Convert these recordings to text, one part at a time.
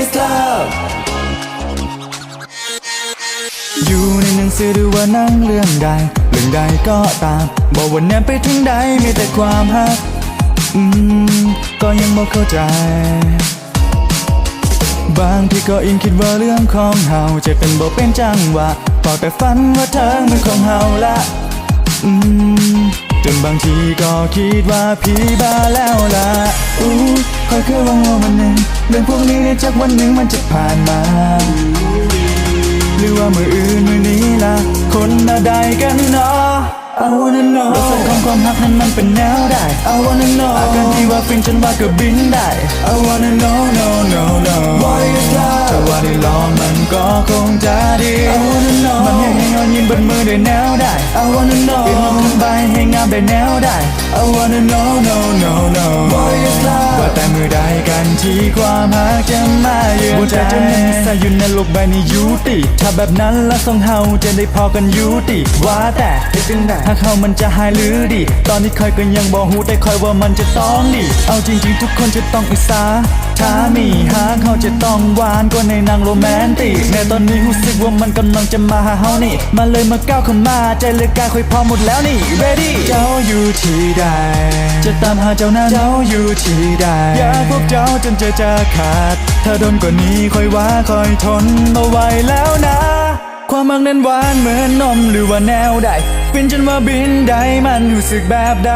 is love อยู่ในหนังสือหรือว่าหนังเรื่องใดก็ตามบอกว่าแนบไปถึงใดมีแต่ความฮักก็ยังบ่เข้าใจบางทีก็ยิ่งคิดว่าเรื่องของเฮาจะเป็นบ่เป็นจังหวะพอแต่ฝันว่าเธอเป็นของเฮาละจนบางทีก็คิดว่าพี่บ้าแล้วล่ะคอยแค่หวังว่าวันหนึ่งเรื่องพวกนี้จากวันหนึ่งมันจะผ่านมาหรือว่ามืออื่นมือนี้ล่ะคนหน้าใดกันเนาะ I wanna know รสชาติของความรักนั้นมันเป็นแนวใด I wanna know อาการที่ว่าฟินจนว่าก็บินได้ I wanna know no no no What is love ถ้าว่าได้ลองมันก็คงจะดี I wanna know มันให้เงายิ้มบนมือได้แนวได้ I wanna know เป็นลมทั้งใบให้งามได้แนวได้ I wanna know no no no What is love ว่าแต่มือใดกันที่ความรักจะมาเยือนใจจนนั้นมิสาอยู่ในโลกใบนี้ยุติถ้าแบบนั้นแล้วสองเฮาจะได้พอกันยุติว่าแต่ถ้าเขามันจะหายหรือดีตอนนี้คอยก็ยังบอกหูแต่คอยว่ามันจะต้องดีเอาจริงๆทุกคนจะต้องอิสาถ้ามีหาเขาจะต้องหวานกว่าในหนังโรแมนติกในตอนนี้รู้สึกว่ามันกำลังจะมาหาเฮานี่มาเลยมาก้าวเข้ามาใจเลยกายคอยพร้อมหมดแล้วนี่ ready เจ้าอยู่ที่ใดจะตามหาเจ้านั้นเจ้าอยู่ที่ใดอยากพบเจ้าจนจะขาดถ้าโดนกว่านี้คอยว่าคอยทนเอาไว้แล้วนะความรักนั้นหวานเหมือนนมหรือว่าแนวใดฟินจนว่าบินได้มันรู้สึกแบบใด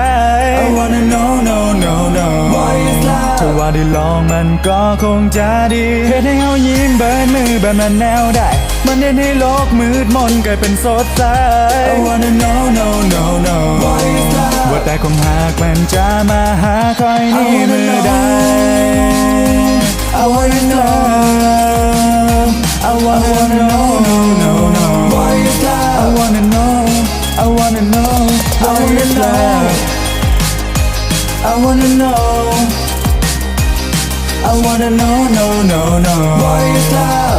I wanna know no no no What is love ถ้าว่าได้ลองมันก็คงจะดีเฮ็ดให้เฮายิ้มเบิดมือแบบนั้นแนวได้มันเฮ็ดให้โลกมืดมนกลายเป็นสดใส I wanna know no no no What is love ว่าแต่ความรักมันจะมาหาคอยนี่มือใด I wanna know I wanna know no no no What is love I wanna know I wanna know What is love I wanna know I wanna know no no no What is love